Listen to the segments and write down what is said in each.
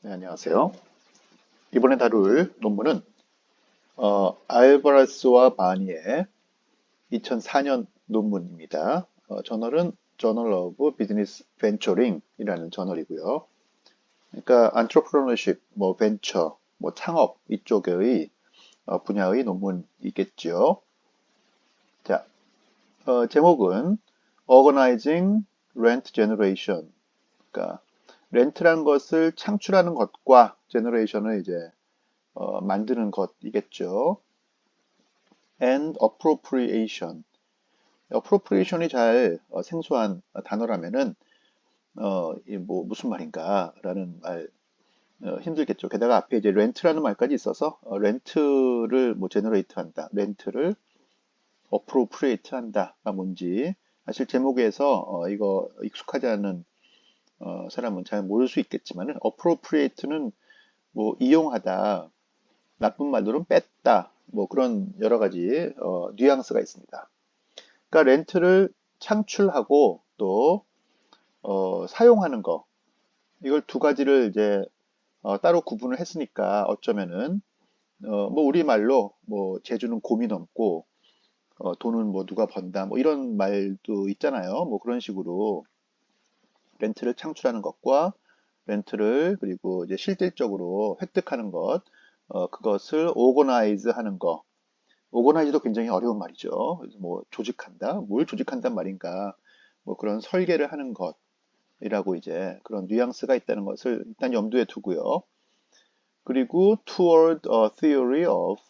네, 안녕하세요. 이번에 다룰 논문은 알바레스와 바니의 2004년 논문입니다. 저널은 Journal of Business Venturing이라는 저널이고요. 그러니까 entrepreneurship, 뭐 벤처, 뭐 창업 이쪽의 분야의 논문이겠죠. 자, 제목은 Organizing Rent Generation. 그러니까 렌트라는 것을 창출하는 것과 제너레이션을 이제 만드는 것이겠죠. And appropriation. appropriation이 잘 생소한 단어라면은 이뭐 무슨 말인가라는 말 힘들겠죠. 게다가 앞에 이제 렌트라는 말까지 있어서 렌트를 뭐 제너레이트 한다, 렌트를 appropriate 한다가 뭔지 사실 제목에서 이거 익숙하지 않은 사람은 잘 모를 수 있겠지만은 appropriate는 뭐 이용하다, 나쁜 말로는 뺐다, 뭐 그런 여러 가지 뉘앙스가 있습니다. 그러니까 렌트를 창출하고 또 사용하는 거, 이걸 두 가지를 이제 따로 구분을 했으니까 어쩌면은 뭐 우리말로 뭐 재주는 곰이 넘고 돈은 뭐 누가 번다 뭐 이런 말도 있잖아요. 뭐 그런 식으로 렌트를 창출하는 것과 렌트를 그리고 이제 실질적으로 획득하는 것, 그것을 오거나이즈 하는 거. 오거나이즈도 굉장히 어려운 말이죠. 그래서 뭐 조직한다, 뭘 조직한단 말인가, 뭐 그런 설계를 하는 것이라고 이제 그런 뉘앙스가 있다는 것을 일단 염두에 두고요. 그리고 toward a theory of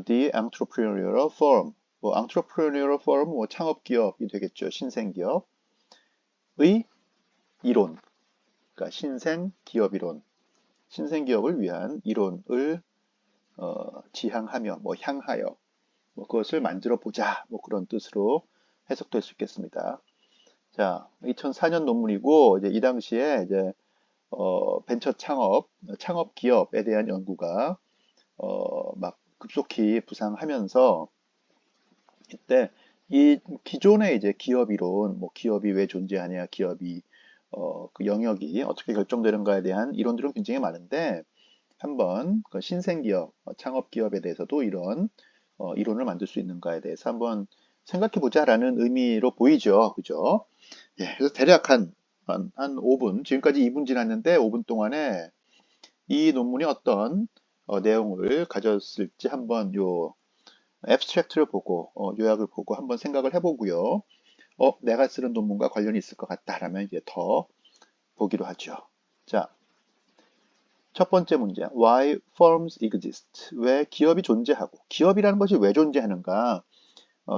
the entrepreneurial firm. 뭐 entrepreneurial firm, 뭐 창업 기업이 되겠죠. 신생 기업의 이론. 그러니까 신생 기업 이론. 신생 기업을 위한 이론을 지향하며, 뭐 향하여, 뭐 그것을 만들어 보자, 뭐 그런 뜻으로 해석될 수 있겠습니다. 자, 2004년 논문이고 이제 이 당시에 이제 벤처 창업 기업에 대한 연구가 막 급속히 부상하면서 이때 이 기존의 이제 기업 이론, 뭐 기업이 왜 존재하냐, 기업이 그 영역이 어떻게 결정되는가에 대한 이론들은 굉장히 많은데 한번 그 신생기업, 창업기업에 대해서도 이런 이론을 만들 수 있는가에 대해서 한번 생각해 보자라는 의미로 보이죠. 그죠? 예, 그래서 대략 한 5분, 지금까지 2분 지났는데 5분 동안에 이 논문이 어떤 내용을 가졌을지 한번 요 앱스트랙트를 보고 요약을 보고 한번 생각을 해보고요. 내가 쓰는 논문과 관련이 있을 것 같다라면 이제 더 보기로 하죠. 자, 첫 번째 문제. Why firms exist? 왜 기업이 존재하고, 기업이라는 것이 왜 존재하는가?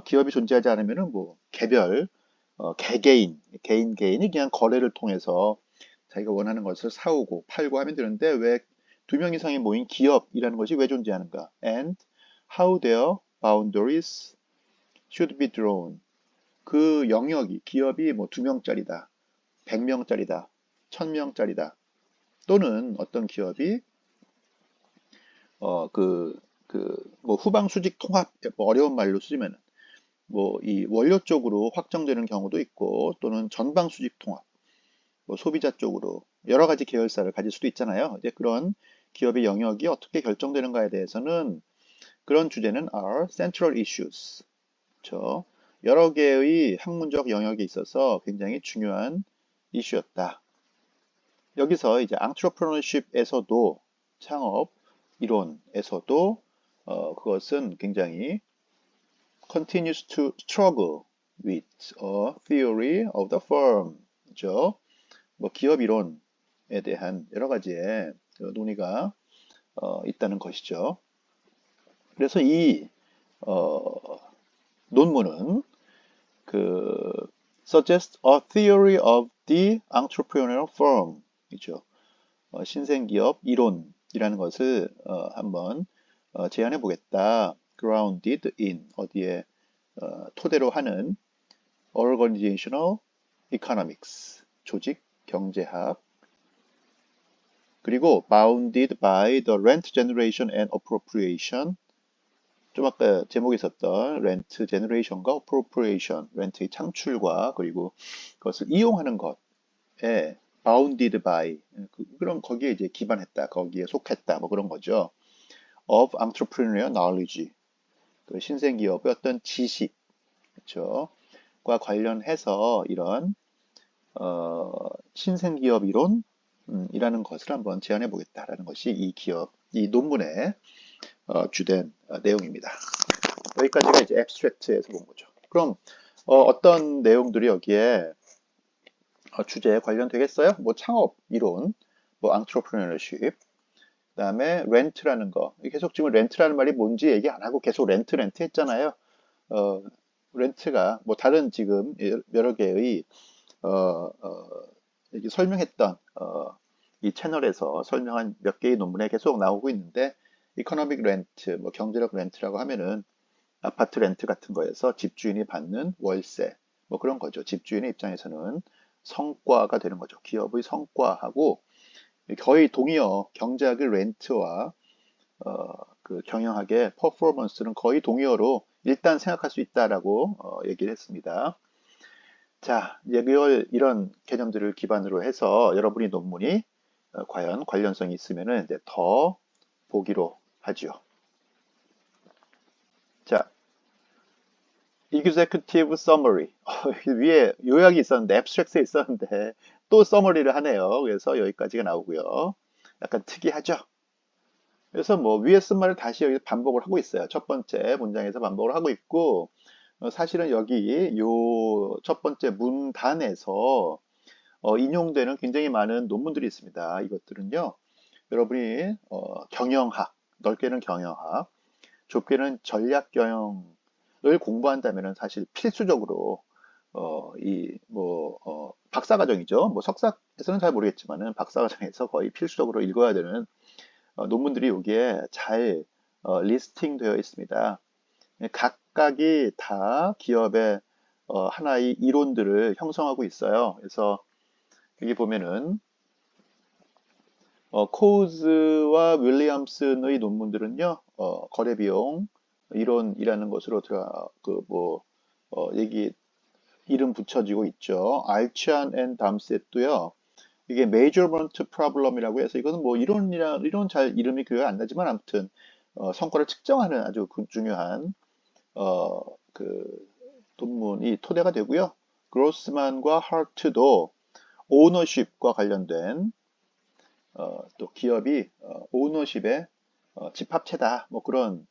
기업이 존재하지 않으면은 뭐 개별, 개인이 그냥 거래를 통해서 자기가 원하는 것을 사오고 팔고 하면 되는데 왜 두 명 이상이 모인 기업이라는 것이 왜 존재하는가? And how their boundaries should be drawn. 그 영역이 기업이 뭐 2명짜리다, 100명짜리다, 1000명짜리다. 또는 어떤 기업이 뭐 후방 수직 통합, 뭐 어려운 말로 쓰면 뭐 이 원료 쪽으로 확정되는 경우도 있고 또는 전방 수직 통합, 뭐 소비자 쪽으로 여러 가지 계열사를 가질 수도 있잖아요. 이제 그런 기업의 영역이 어떻게 결정되는가에 대해서는 그런 주제는 are central issues. 그렇죠? 여러 개의 학문적 영역에 있어서 굉장히 중요한 이슈였다. 여기서 이제 entrepreneurship에서도 창업 이론에서도 그것은 굉장히 continues to struggle with a theory of the firm. 그죠? 뭐 기업 이론에 대한 여러 가지의 논의가 있다는 것이죠. 그래서 이 논문은 그 suggest a theory of the entrepreneurial firm 이죠. 신생기업 이론이라는 것을 한번 제안해 보겠다. grounded in 어디에 토대로 하는 organizational economics 조직 경제학 그리고 bounded by the rent generation and appropriation 좀 아까 제목에 있었던 렌트 제너레이션과 appropriation 렌트의 창출과 그리고 그것을 이용하는 것에 bounded by 그런 거기에 이제 기반했다, 거기에 속했다, 뭐 그런 거죠. of entrepreneurial knowledge, 그 신생 기업의 어떤 지식, 그렇죠? 과 관련해서 이런 신생 기업 이론 이라는 것을 한번 제안해 보겠다라는 것이 이 논문의 주된 내용입니다. 여기까지가 이제 앱스트랙트에서 본 거죠. 그럼 어떤 내용들이 여기에 주제에 관련되겠어요? 뭐 창업 이론, 뭐 entrepreneurship, 그다음에 렌트라는 거. 계속 지금 렌트라는 말이 뭔지 얘기 안 하고 계속 렌트 했잖아요. 어, 렌트가 뭐 다른 지금 여러 개의 여기 설명했던 이 채널에서 설명한 몇 개의 논문에 계속 나오고 있는데 이코노믹 렌트, 뭐 경제력 렌트라고 하면은 아파트 렌트 같은 거에서 집주인이 받는 월세, 뭐 그런 거죠. 집주인의 입장에서는 성과가 되는 거죠. 기업의 성과하고 거의 동의어, 경제학의 렌트와 그 경영학의 퍼포먼스는 거의 동의어로 일단 생각할 수 있다라고 얘기를 했습니다. 자, 이런 개념들을 기반으로 해서 여러분이 논문이 과연 관련성이 있으면은 이제 더 보기로 하지요. 자, Executive Summary. 위에 요약이 있었는데, 앱스트랙트에 있었는데, 또 서머리를 하네요. 그래서 여기까지가 나오고요. 약간 특이하죠? 그래서 뭐 위에 쓴 말을 다시 여기 반복을 하고 있어요. 첫 번째 문장에서 반복을 하고 있고, 사실은 여기 요 첫 번째 문단에서 인용되는 굉장히 많은 논문들이 있습니다. 이것들은요, 여러분이 경영학, 넓게는 경영학, 좁게는 전략 경영을 공부한다면 사실 필수적으로 박사과정이죠. 뭐 석사에서는 잘 모르겠지만은 박사과정에서 거의 필수적으로 읽어야 되는 논문들이 여기에 잘 리스팅 되어 있습니다. 각각이 다 기업의 하나의 이론들을 형성하고 있어요. 그래서 여기 보면은 코우즈와 윌리엄슨의 논문들은요, 거래 비용 이론이라는 것으로 얘기 이름 붙여지고 있죠. 알치안 앤 담셋도요. 이게 measurement problem이라고 해서 이거는 뭐 이론 잘 이름이 기억 안 나지만 아무튼 성과를 측정하는 아주 중요한 어, 그 논문이 토대가 되고요. 그로스만과 하트도 오너십과 관련된 또 기업이 오너십의 집합체다. 뭐 그런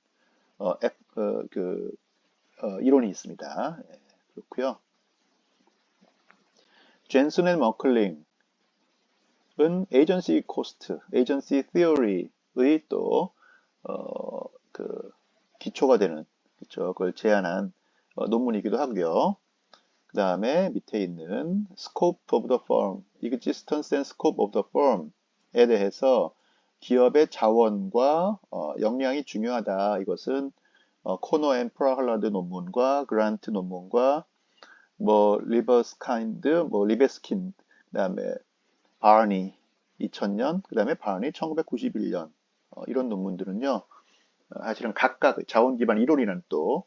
이론이 있습니다. 예, 그렇고요. 젠슨 앤 머클링은 에이전시 코스트, 에이전시 티어리의 또 그 기초가 되는 그렇죠. 그걸 제안한 논문이기도 하고요. 그 다음에 밑에 있는 scope of the firm, existence and scope of the firm에 대해서 기업의 자원과 역량이 중요하다. 이것은 코너 앤 프라할라드 논문과 그란트 논문과 뭐 리베스킨, 그다음에 바니 2000년, 그다음에 바니 1991년 이런 논문들은요. 사실은 각각 자원 기반 이론이라는 또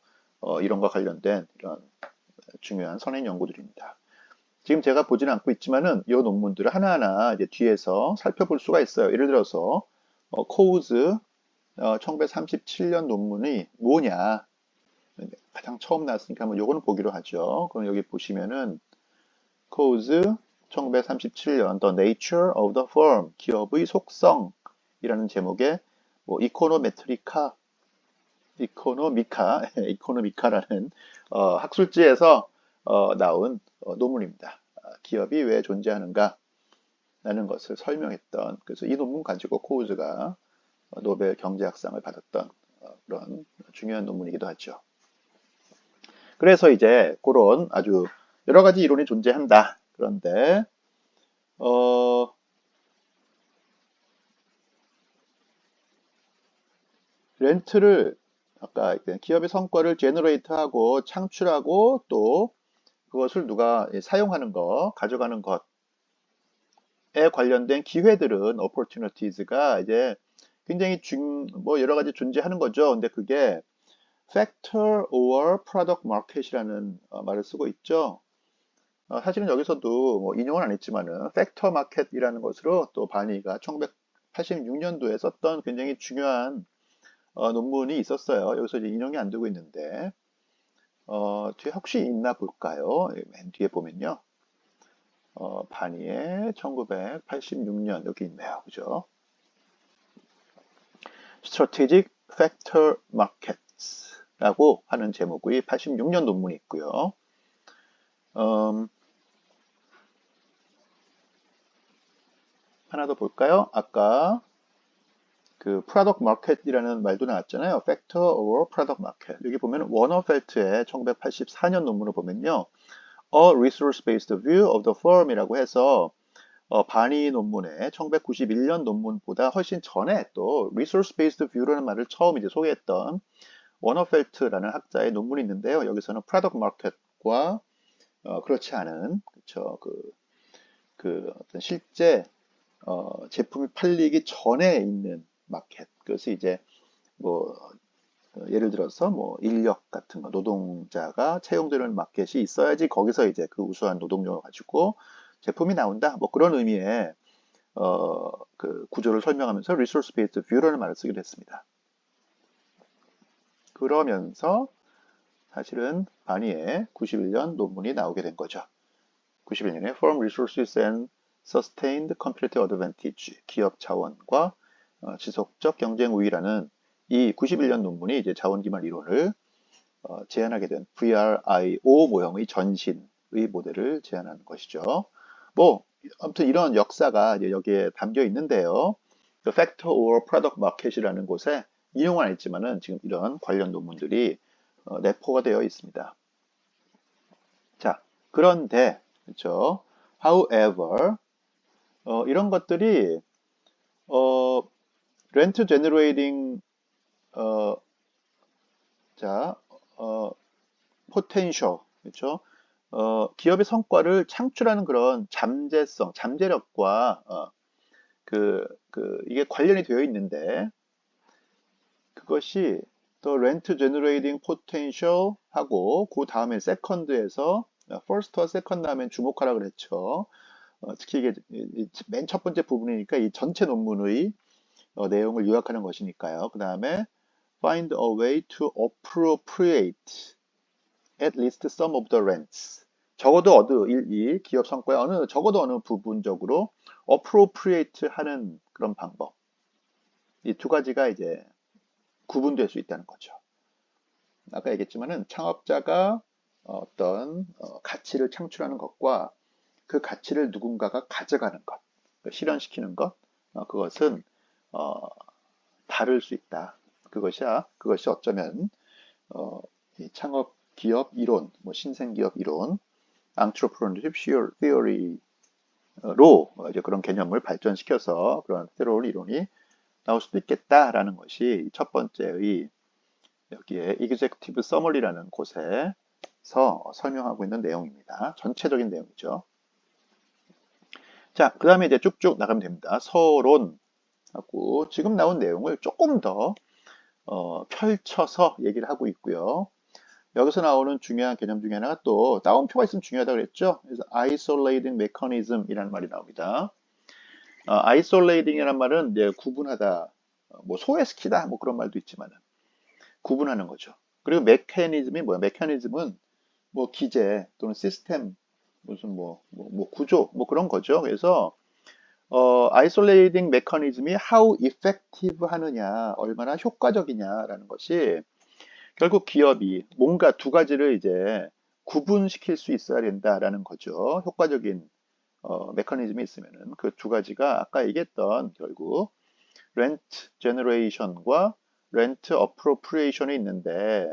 이론과 관련된 이런 중요한 선행 연구들입니다. 지금 제가 보지는 않고 있지만은 이 논문들을 하나하나 이제 뒤에서 살펴볼 수가 있어요. 예를 들어서 코우즈 1937년 논문이 뭐냐? 가장 처음 나왔으니까 한번 요거는 보기로 하죠. 그럼 여기 보시면은 코우즈 1937년 The Nature of the Firm, 기업의 속성이라는 제목의 뭐 이코노미카라는 학술지에서 나온 논문입니다. 기업이 왜 존재하는가 라는 것을 설명했던, 그래서 이 논문 가지고 코우즈가 노벨 경제학상을 받았던 그런 중요한 논문이기도 하죠. 그래서 이제 그런 아주 여러 가지 이론이 존재한다. 그런데 렌트를 아까 기업의 성과를 제너레이트하고 창출하고 또 그것을 누가 사용하는 것, 가져가는 것에 관련된 기회들은 opportunities가 이제 굉장히 뭐 여러 가지 존재하는 거죠. 근데 그게 factor or product market이라는 말을 쓰고 있죠. 사실은 여기서도 뭐 인용은 안 했지만은 팩터 마켓이라는 것으로 또 바니가 1986년도에 썼던 굉장히 중요한 논문이 있었어요. 여기서 이제 인용이 안 되고 있는데 뒤에 혹시 있나 볼까요? 맨 뒤에 보면요. 바니의 1986년 여기 있네요. 그죠? Strategic Factor Markets 라고 하는 제목의 86년 논문이 있고요. 하나 더 볼까요? 아까 그 Product Market이라는 말도 나왔잖아요. Factor or Product Market. 여기 보면 워너펠트의 1984년 논문을 보면요. A Resource-Based View of the Firm이라고 해서 바니 논문의 1991년 논문보다 훨씬 전에 또 Resource-Based View라는 말을 처음 이제 소개했던 워너펠트라는 학자의 논문이 있는데요. 여기서는 Product Market과 그렇지 않은 그렇죠. 그 어떤 실제 제품이 팔리기 전에 있는 마켓. 그것이 이제 뭐 예를 들어서 뭐 인력 같은 거 노동자가 채용되는 마켓이 있어야지 거기서 이제 그 우수한 노동력을 가지고 제품이 나온다. 뭐 그런 의미의 그 구조를 설명하면서 resource based view라는 말을 쓰기도 했습니다. 그러면서 사실은 바니의 91년 논문이 나오게 된 거죠. 91년에 Firm Resources and Sustained Competitive Advantage, 기업 자원과 지속적 경쟁 우위라는 이 91년 논문이 이제 자원기반 이론을 제안하게 된 VRIO 모형의 전신의 모델을 제안하는 것이죠. 뭐 아무튼 이런 역사가 이제 여기에 담겨 있는데요. 그 Factor or Product Market이라는 곳에 인용은 안 했지만은 지금 이런 관련 논문들이 내포가 되어 있습니다. 자, 그런데 그렇죠. However, 이런 것들이 렌트 제너레이팅 포텐셜 그렇죠. 기업의 성과를 창출하는 그런 잠재성, 잠재력과 이게 관련이 되어 있는데 그것이 또 렌트 제너레이팅 포텐셜 하고 그 다음에 세컨드에서 퍼스트와 세컨드 하면 주목하라 그랬죠. 특히 이게 맨 첫 번째 부분이니까 이 전체 논문의 내용을 요약하는 것이니까요. 그 다음에 find a way to appropriate at least some of the rents. 적어도 이 기업 성과에 적어도 어느 부분적으로 appropriate 하는 그런 방법. 이 두 가지가 이제 구분될 수 있다는 거죠. 아까 얘기했지만은 창업자가 어떤 가치를 창출하는 것과 그 가치를 누군가가 가져가는 것, 실현시키는 것, 그것은 다를 수 있다. 그것이 어쩌면 이 창업 기업 이론, 뭐 신생기업 이론, entrepreneurship theory로 이제 그런 개념을 발전시켜서 그런 새로운 이론이 나올 수도 있겠다라는 것이 첫 번째의 여기에 executive summary라는 곳에서 설명하고 있는 내용입니다. 전체적인 내용이죠. 자, 그 다음에 이제 쭉쭉 나가면 됩니다. 서론하고 지금 나온 내용을 조금 더 펼쳐서 얘기를 하고 있고요. 여기서 나오는 중요한 개념 중에 하나가 또 따옴표가 있으면 중요하다고 그랬죠. 그래서 isolating mechanism 이라는 말이 나옵니다. isolating 이라는 말은 이제 구분하다, 뭐 소외시키다, 뭐 그런 말도 있지만은 구분하는 거죠. 그리고 메커니즘이 뭐야? 메커니즘은 뭐 기제 또는 시스템, 무슨 뭐 구조, 뭐 그런 거죠. 그래서 isolating mechanism이 how effective 하느냐, 얼마나 효과적이냐라는 것이 결국 기업이 뭔가 두 가지를 이제 구분시킬 수 있어야 된다라는 거죠. 효과적인 메커니즘이 있으면은 그 두 가지가 아까 얘기했던 결국 렌트 제너레이션과 렌트 어프로프리에이션이 있는데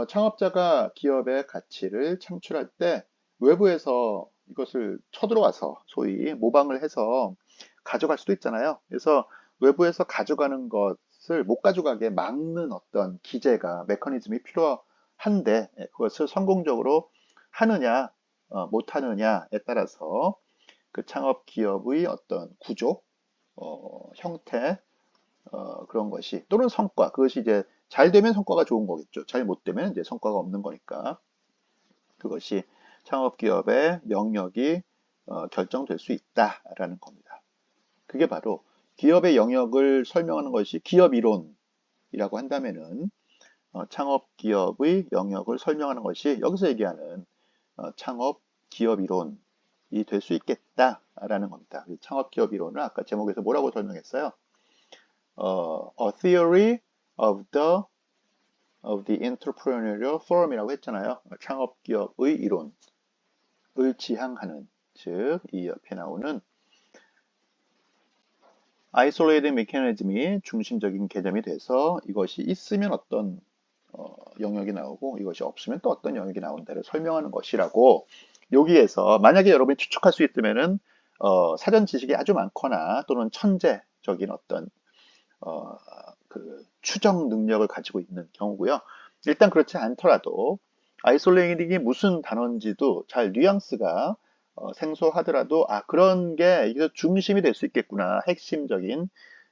창업자가 기업의 가치를 창출할 때 외부에서 이것을 쳐들어와서 소위 모방을 해서 가져갈 수도 있잖아요. 그래서 외부에서 가져가는 것을 못 가져가게 막는 어떤 기제가 메커니즘이 필요한데 그것을 성공적으로 하느냐 못하느냐에 따라서 그 창업 기업의 어떤 구조, 형태 그런 것이 또는 성과 그것이 이제 잘 되면 성과가 좋은 거겠죠. 잘 못 되면 이제 성과가 없는 거니까 그것이 창업기업의 영역이 결정될 수 있다라는 겁니다. 그게 바로 기업의 영역을 설명하는 것이 기업이론이라고 한다면은 창업기업의 영역을 설명하는 것이 여기서 얘기하는 창업기업이론이 될 수 있겠다라는 겁니다. 창업기업이론을 아까 제목에서 뭐라고 설명했어요? A theory of the entrepreneurial forum이라고 했잖아요. 창업기업의 이론을 지향하는, 즉 이 옆에 나오는 isolated mechanism이 중심적인 개념이 돼서 이것이 있으면 어떤 영역이 나오고 이것이 없으면 또 어떤 영역이 나온다를 설명하는 것이라고, 여기에서 만약에 여러분이 추측할 수 있다면은 사전 지식이 아주 많거나 또는 천재적인 어떤 그 추정 능력을 가지고 있는 경우고요. 일단 그렇지 않더라도 아이솔레이팅이 무슨 단어인지도 잘 뉘앙스가 생소하더라도 그런 게 이게 중심이 될 수 있겠구나, 핵심적인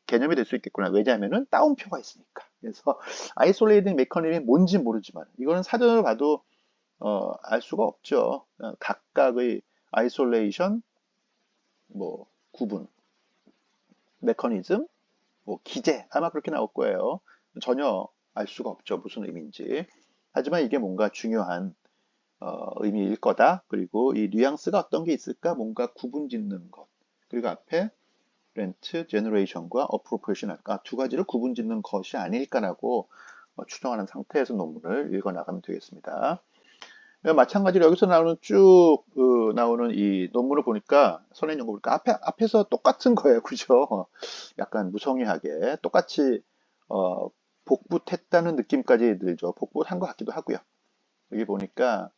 개념이 될 수 있겠구나. 왜냐하면은 따옴표가 있으니까. 그래서 아이솔레이팅 메커니즘이 뭔지 모르지만 이거는 사전을 봐도 알 수가 없죠. 각각의 아이솔레이션, 뭐 구분, 메커니즘, 뭐 기재, 아마 그렇게 나올 거예요. 전혀 알 수가 없죠. 무슨 의미인지. 하지만 이게 뭔가 중요한 의미일 거다. 그리고 이 뉘앙스가 어떤 게 있을까? 뭔가 구분 짓는 것. 그리고 앞에 렌트, 제너레이션과 어프로프리에이션 할까? 두 가지를 구분 짓는 것이 아닐까라고 추정하는 상태에서 논문을 읽어 나가면 되겠습니다. 마찬가지로 여기서 나오는 쭉 나오는 이 논문을 보니까, 선행 연구 보니까 앞에서 똑같은 거예요. 그죠? 약간 무성의하게 똑같이 복붙했다는 느낌까지 들죠. 복붙한 것 같기도 하고요. 여기 보니까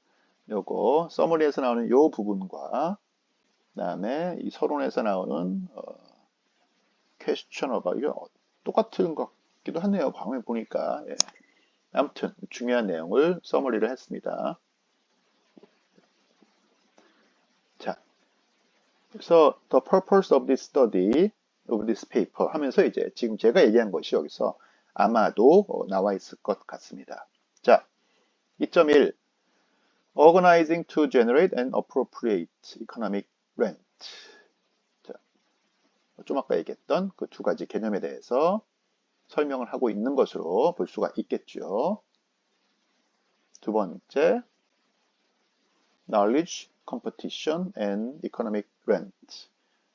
요거 서머리에서 나오는 요 부분과 그다음에 이 서론에서 나오는 퀘스천 어바, 이게 똑같은 것 같기도 하네요. 방금 보니까. 예. 아무튼 중요한 내용을 서머리를 했습니다. 자, 그래서 the purpose of this study of this paper 하면서 이제 지금 제가 얘기한 것이 여기서 아마도 나와 있을 것 같습니다. 자, 2.1 Organizing to generate and appropriate economic rent. 자, 좀 아까 얘기했던 그 두 가지 개념에 대해서 설명을 하고 있는 것으로 볼 수가 있겠죠. 두 번째, knowledge, competition, and economic rent.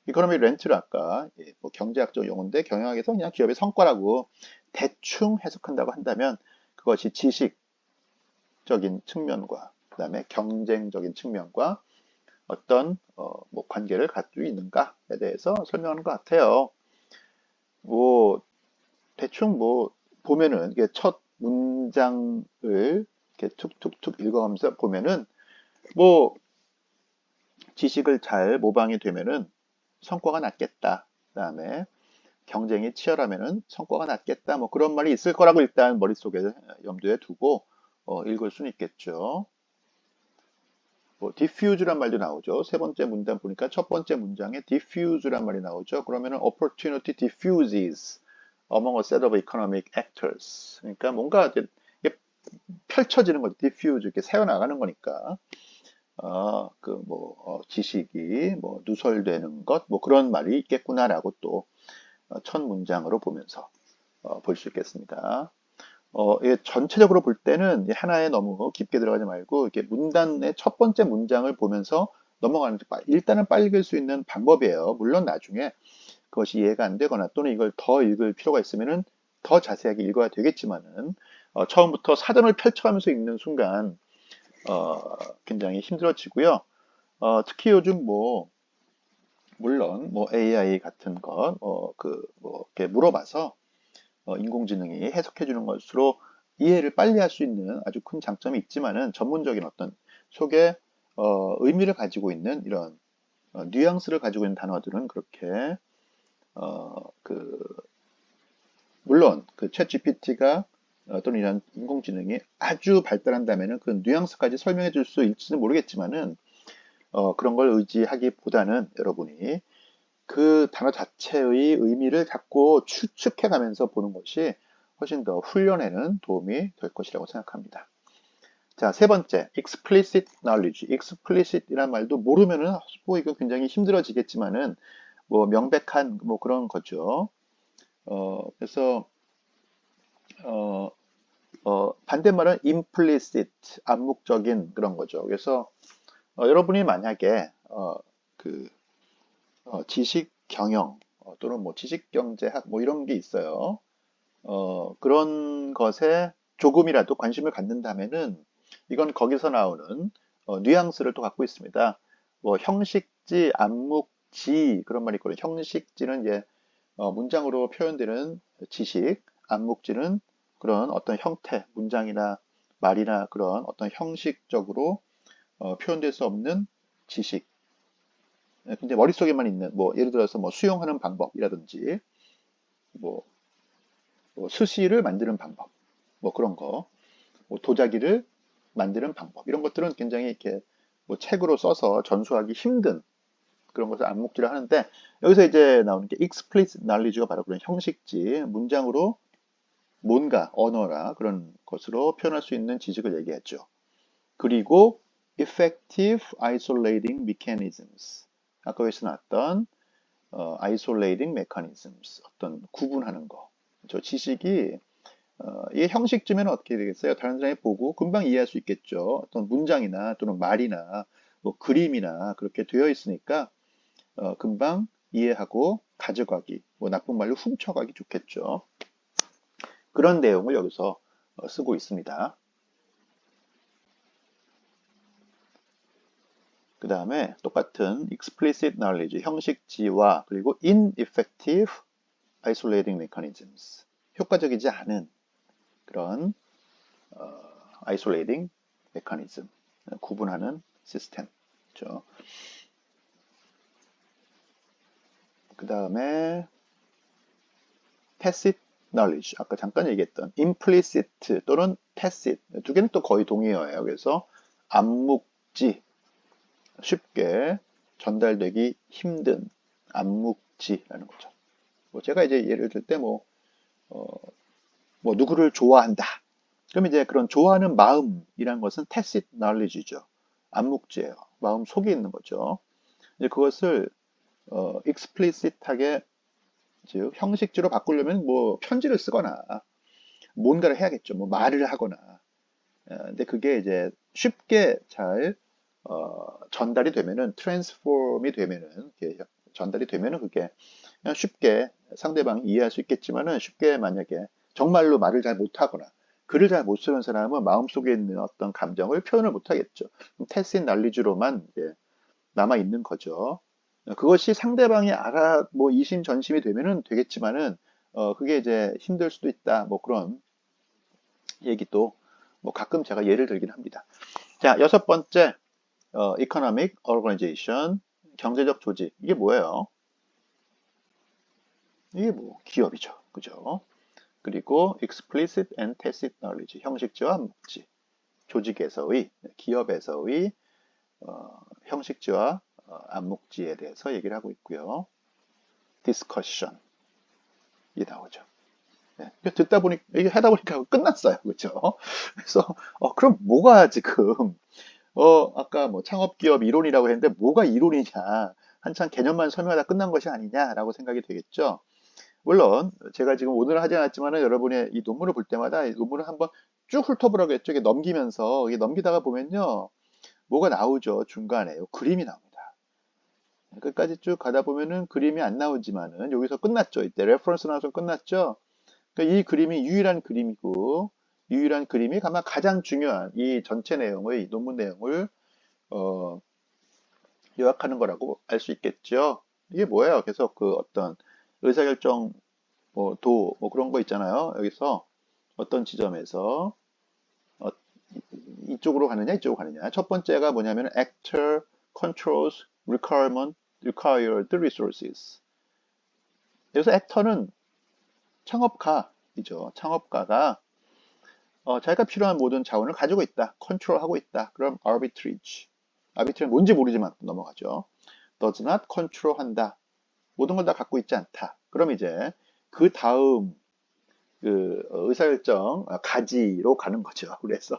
economic rent를 아까 뭐 경제학적 용어인데 경영학에서 그냥 기업의 성과라고 대충 해석한다고 한다면 그것이 지식적인 측면과 그 다음에 경쟁적인 측면과 어떤 뭐 관계를 가지고 있는가에 대해서 설명하는 것 같아요. 뭐 대충 뭐 보면은 이게 첫 문장을 이렇게 툭툭툭 읽어가면서 보면은 뭐 지식을 잘 모방이 되면은 성과가 낮겠다. 그다음에 경쟁이 치열하면은 성과가 낮겠다. 뭐 그런 말이 있을 거라고 일단 머릿속에 염두에 두고 읽을 수는 있겠죠. 뭐 diffuse란 말도 나오죠. 세 번째 문장 보니까 첫 번째 문장에 diffuse란 말이 나오죠. 그러면은 opportunity diffuses among a set of economic actors. 그러니까 뭔가 이제 펼쳐지는 거죠. diffuse 이렇게 새어나가는 거니까. 지식이 뭐 누설되는 것, 뭐 그런 말이 있겠구나라고 또 첫 문장으로 보면서 볼 수 있겠습니다. 전체적으로 볼 때는 하나에 너무 깊게 들어가지 말고 이렇게 문단의 첫 번째 문장을 보면서 넘어가는, 일단은 빨리 읽을 수 있는 방법이에요. 물론 나중에 그것이 이해가 안 되거나 또는 이걸 더 읽을 필요가 있으면은 더 자세하게 읽어야 되겠지만은 처음부터 사전을 펼쳐가면서 읽는 순간 굉장히 힘들어지고요. 특히 요즘 물론 AI 같은 것, 이렇게 물어봐서 인공지능이 해석해 주는 것으로 이해를 빨리 할 수 있는 아주 큰 장점이 있지만은 전문적인 어떤 속에 의미를 가지고 있는 이런 뉘앙스를 가지고 있는 단어들은 그렇게 물론 챗 GPT가 또는 이런 인공지능이 아주 발달한다면은 그 뉘앙스까지 설명해 줄 수 있을지는 모르겠지만은 그런 걸 의지하기보다는 여러분이 그 단어 자체의 의미를 자꾸 추측해 가면서 보는 것이 훨씬 더 훈련에는 도움이 될 것이라고 생각합니다. 자, 세 번째, explicit knowledge. explicit이란 말도 모르면은 뭐 이거 굉장히 힘들어지겠지만은 뭐 명백한 뭐 그런 거죠. 그래서 어, 반대말은 implicit, 암묵적인 그런 거죠. 그래서 여러분이 만약에 그 지식 경영 또는 뭐 지식 경제학 뭐 이런 게 있어요. 그런 것에 조금이라도 관심을 갖는다면은 이건 거기서 나오는 뉘앙스를 또 갖고 있습니다. 뭐 형식지, 암묵지 그런 말이 있거든요. 형식지는 이제 문장으로 표현되는 지식, 암묵지는 그런 어떤 형태, 문장이나 말이나 그런 어떤 형식적으로 표현될 수 없는 지식. 근데 머릿속에만 있는 뭐 예를 들어서 뭐 수용하는 방법이라든지 뭐, 뭐 수시를 만드는 방법, 뭐 그런 거, 뭐 도자기를 만드는 방법 이런 것들은 굉장히 이렇게 뭐 책으로 써서 전수하기 힘든 그런 것을 암묵지를 하는데 여기서 이제 나오는 게 explicit knowledge가 바로 그런 형식지, 문장으로 뭔가 언어나 그런 것으로 표현할 수 있는 지식을 얘기했죠. 그리고 effective isolating mechanisms. 아까 여기서 나왔던 isolating mechanisms. 어떤 구분하는 거. 저 지식이 이게 형식쯤에는 어떻게 되겠어요? 다른 사람이 보고 금방 이해할 수 있겠죠. 어떤 문장이나 또는 말이나 뭐 그림이나 그렇게 되어 있으니까 금방 이해하고 가져가기, 뭐 나쁜 말로 훔쳐가기 좋겠죠. 그런 내용을 여기서 쓰고 있습니다. 그 다음에 똑같은 explicit knowledge, 형식지와 그리고 ineffective isolating mechanisms, 효과적이지 않은 그런 isolating mechanism, 구분하는 시스템이죠. 그 다음에 tacit knowledge, 아까 잠깐 얘기했던 implicit 또는 tacit, 두 개는 또 거의 동의어예요. 그래서 암묵지, 쉽게 전달되기 힘든 암묵지라는 거죠. 뭐 제가 이제 예를 들 때 뭐 누구를 좋아한다. 그럼 이제 그런 좋아하는 마음이란 것은 tacit knowledge죠. 암묵지예요. 마음 속에 있는 거죠. 이제 그것을 explicit하게 즉 형식지로 바꾸려면 뭐 편지를 쓰거나 뭔가를 해야겠죠. 뭐 말을 하거나. 근데 그게 이제 쉽게 잘 전달이 되면은 트랜스폼이 되면은 전달이 되면은 그게 그냥 쉽게 상대방이 이해할 수 있겠지만은 쉽게 만약에 정말로 말을 잘 못하거나 글을 잘 못 쓰는 사람은 마음속에 있는 어떤 감정을 표현을 못하겠죠. tacit knowledge로만 남아 있는 거죠. 그것이 상대방이 알아 뭐 이심전심이 되면은 되겠지만은 그게 이제 힘들 수도 있다. 뭐 그런 얘기도 뭐 가끔 제가 예를 들긴 합니다. 자, 여섯 번째 economic organization, 경제적 조직. 이게 뭐예요? 이게 뭐 기업이죠. 그죠? 그리고 explicit and tacit knowledge, 형식지와 암묵지. 조직에서의, 기업에서의 형식지와 암묵지에 대해서 얘기를 하고 있고요. discussion 이 나오죠. 네, 듣다 보니 이게 하다 보니까 끝났어요. 그렇죠? 그래서 그럼 뭐가 지금 아까 뭐 창업기업 이론이라고 했는데 뭐가 이론이냐? 한참 개념만 설명하다 끝난 것이 아니냐라고 생각이 되겠죠. 물론 제가 지금 오늘 하지 않았지만 여러분의 이 논문을 볼 때마다 이 논문을 한번 쭉 훑어보라고 했죠. 이게 넘기면서 이게 넘기다가 보면요. 뭐가 나오죠. 중간에 그림이 나옵니다. 끝까지 쭉 가다 보면은 그림이 안 나오지만은 여기서 끝났죠. 이때 레퍼런스 나와서 끝났죠. 그러니까 이 그림이 유일한 그림이고 유일한 그림이 아마 가장 중요한 이 전체 내용의 논문 내용을 어, 요약하는 거라고 알 수 있겠죠. 이게 뭐예요? 계속 그 어떤 의사결정 뭐 그런 거 있잖아요. 여기서 어떤 지점에서 어, 이쪽으로 가느냐 이쪽으로 가느냐. 첫 번째가 뭐냐면 actor controls required resources. 여기서 actor는 창업가이죠. 창업가가 자기가 필요한 모든 자원을 가지고 있다. 컨트롤하고 있다. 그럼 arbitrage. arbitrage 뭔지 모르지만 넘어가죠. does not control 한다. 모든 걸 다 갖고 있지 않다. 그럼 이제 그 다음 그 의사결정 가지로 가는 거죠. 그래서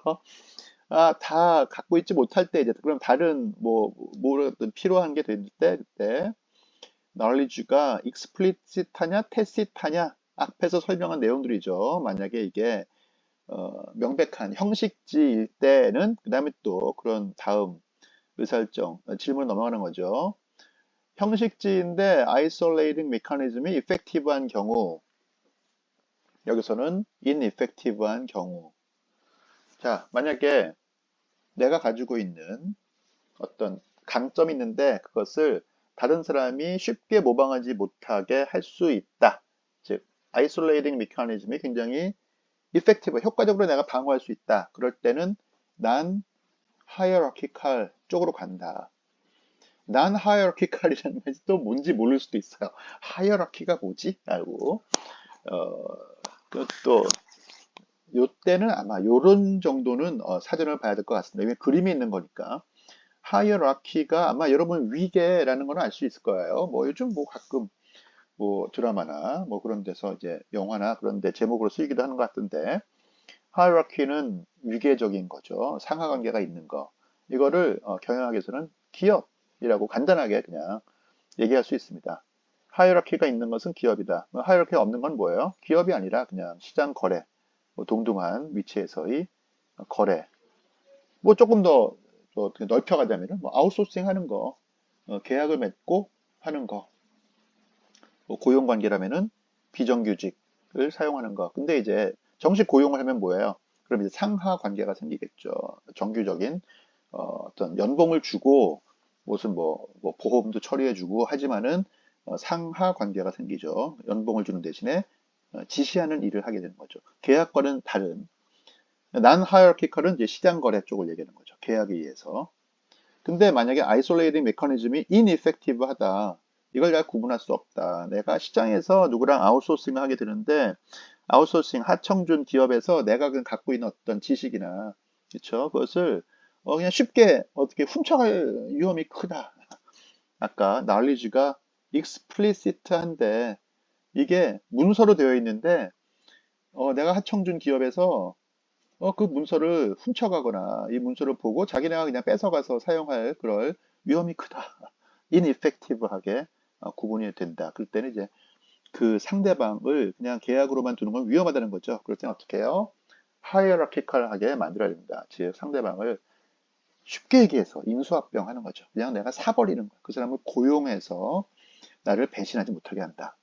다 갖고 있지 못할 때 이제 그럼 다른 뭐든 필요한 게 될 때 그때 knowledge가 explicit하냐 tacit하냐 앞에서 설명한 내용들이죠. 만약에 이게 명백한 형식지일 때는 그 다음에 또 그런 다음 의사결정 질문 넘어가는 거죠. 형식지인데 isolating mechanism이 effective한 경우 여기서는 ineffective한 경우 자 만약에 내가 가지고 있는 어떤 강점이 있는데 그것을 다른 사람이 쉽게 모방하지 못하게 할 수 있다. 즉, isolating mechanism이 굉장히 effective, 효과적으로 내가 방어할 수 있다. 그럴 때는 난 hierarchical 쪽으로 간다. 난 hierarchical이라는 말이 또 뭔지 모를 수도 있어요. hierarchy가 뭐지? 알고. 또 요때는 아마 요런 정도는 사전을 봐야 될 것 같습니다. 왜냐면 그림이 있는 거니까. 하이어라키가 아마 여러분 위계라는 건 알 수 있을 거예요. 뭐 요즘 뭐 가끔 뭐 드라마나 뭐 그런 데서 이제 영화나 그런 데 제목으로 쓰이기도 하는 것 같은데 하이어라키는 위계적인 거죠. 상하 관계가 있는 거. 이거를 경영학에서는 기업이라고 간단하게 그냥 얘기할 수 있습니다. 하이어라키가 있는 것은 기업이다. 하이어라키가 없는 건 뭐예요? 기업이 아니라 그냥 시장 거래, 뭐 동등한 위치에서의 거래. 뭐 조금 더 어떻게 넓혀가자면은 뭐 아웃소싱 하는 거, 계약을 맺고 하는 거, 뭐 고용 관계라면은 비정규직을 사용하는 거. 근데 이제 정식 고용을 하면 뭐예요? 그럼 이제 상하 관계가 생기겠죠. 정규적인 어떤 연봉을 주고 무슨 뭐 보험도 처리해주고 하지만은 상하 관계가 생기죠. 연봉을 주는 대신에 지시하는 일을 하게 되는 거죠. 계약과는 다른 난 하이어키컬은 이제 시장 거래 쪽을 얘기하는 거죠. 계약에 의해서. 근데 만약에 아이솔레이팅 메커니즘이 ineffective 하다. 이걸 잘 구분할 수 없다. 내가 시장에서 누구랑 아웃소싱을 하게 되는데 아웃소싱 하청준 기업에서 내가 그 갖고 있는 어떤 지식이나 그렇죠? 그것을 그냥 쉽게 어떻게 훔쳐갈 위험이 크다. 아까 knowledge가 explicit한데 이게 문서로 되어 있는데 내가 하청준 기업에서 그 문서를 훔쳐가거나 이 문서를 보고 자기네가 그냥 뺏어가서 사용할 그럴 위험이 크다. ineffective하게 구분이 된다. 그럴 때는 이제 그 상대방을 그냥 계약으로만 두는 건 위험하다는 거죠. 그럴 때는 어떻게 해요? hierarchical하게 만들어야 됩니다. 즉 상대방을 쉽게 얘기해서 인수합병 하는 거죠. 그냥 내가 사버리는 거야. 그 사람을 고용해서 나를 배신하지 못하게 한다.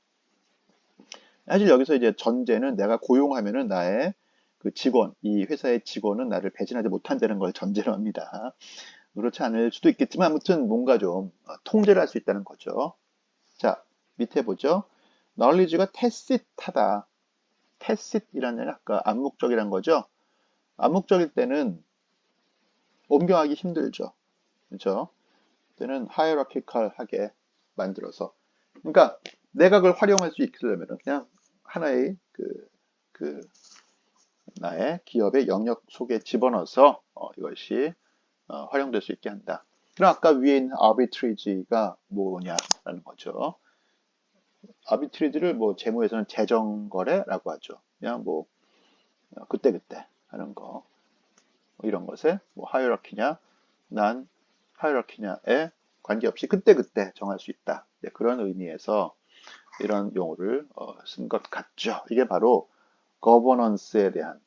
사실 여기서 이제 전제는 내가 고용하면은 나의 그 직원, 이 회사의 직원은 나를 배신하지 못한다는 걸 전제로 합니다. 그렇지 않을 수도 있겠지만 아무튼 뭔가 좀 통제를 할 수 있다는 거죠. 자, 밑에 보죠. knowledge가 tacit하다. tacit이라는 얘기는 아까 암묵적이란 거죠. 암묵적일 때는 옮겨가기 힘들죠. 그렇죠? 때는 hierarchical하게 만들어서. 그러니까 내가 그걸 활용할 수 있으려면 그냥 하나의 그 나의 기업의 영역 속에 집어넣어서 이것이 활용될 수 있게 한다. 그럼 아까 위에 있는 arbitrage가 뭐냐라는 거죠. arbitrage를 뭐 재무에서는 재정거래라고 하죠. 그냥 뭐 그때그때 하는 거. 뭐 이런 것에 뭐 hierarchy냐, 난 hierarchy냐에 관계없이 그때그때 정할 수 있다. 네, 그런 의미에서 이런 용어를 쓴 것 같죠. 이게 바로 governance에 대한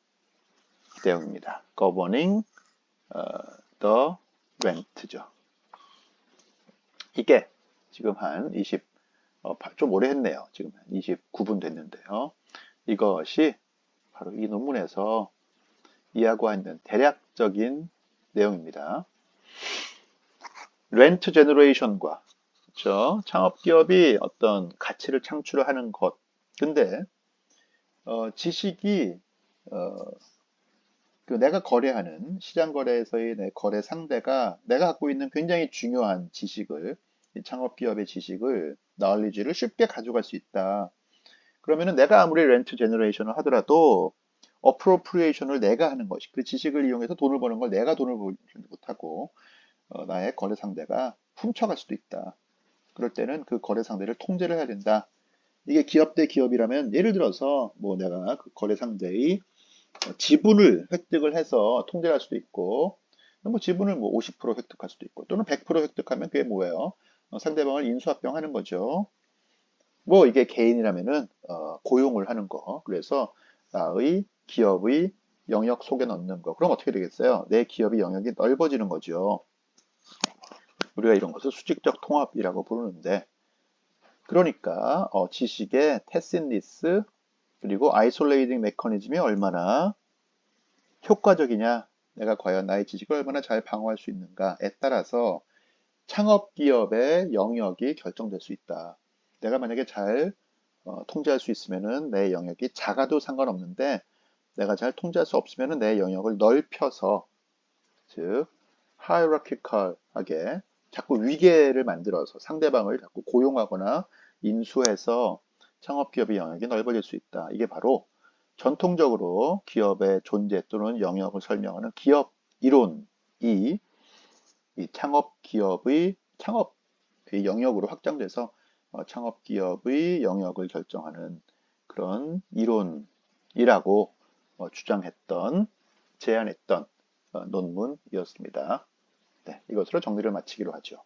내용입니다. governing the rent죠. 이게 지금 한 20, 좀 오래 했네요. 지금 한 29분 됐는데요. 이것이 바로 이 논문에서 이해하고 있는 대략적인 내용입니다. 렌트 제너레이션과 그렇죠? 창업기업이 어떤 가치를 창출하는 것. 근데 지식이 그 내가 거래하는 시장 거래에서의 내 거래 상대가 내가 갖고 있는 굉장히 중요한 지식을 이 창업기업의 지식을 knowledge를 쉽게 가져갈 수 있다. 그러면은 내가 아무리 렌트 제너레이션을 하더라도 appropriation을 내가 하는 것이 그 지식을 이용해서 돈을 버는 걸 내가 돈을 벌지 못하고 나의 거래 상대가 훔쳐갈 수도 있다. 그럴 때는 그 거래 상대를 통제를 해야 된다. 이게 기업 대 기업이라면 예를 들어서 뭐 내가 그 거래 상대의 지분을 획득을 해서 통제할 수도 있고, 뭐 지분을 뭐 50% 획득할 수도 있고, 또는 100% 획득하면 그게 뭐예요? 상대방을 인수합병하는 거죠. 뭐 이게 개인이라면은 고용을 하는 거. 그래서 나의 기업의 영역 속에 넣는 거. 그럼 어떻게 되겠어요? 내 기업의 영역이 넓어지는 거죠. 우리가 이런 것을 수직적 통합이라고 부르는데, 그러니까 지식의 테신리스 그리고 아이솔레이팅 메커니즘이 얼마나 효과적이냐, 내가 과연 나의 지식을 얼마나 잘 방어할 수 있는가에 따라서 창업 기업의 영역이 결정될 수 있다. 내가 만약에 잘 통제할 수 있으면은 내 영역이 작아도 상관없는데, 내가 잘 통제할 수 없으면은 내 영역을 넓혀서, 즉 하이라키컬하게 자꾸 위계를 만들어서 상대방을 자꾸 고용하거나 인수해서 창업 기업의 영역이 넓어질 수 있다. 이게 바로 전통적으로 기업의 존재 또는 영역을 설명하는 기업 이론이 이 창업 기업의 창업의 영역으로 확장돼서 창업 기업의 영역을 결정하는 그런 이론이라고 주장했던, 제안했던 논문이었습니다. 네, 이것으로 정리를 마치기로 하죠.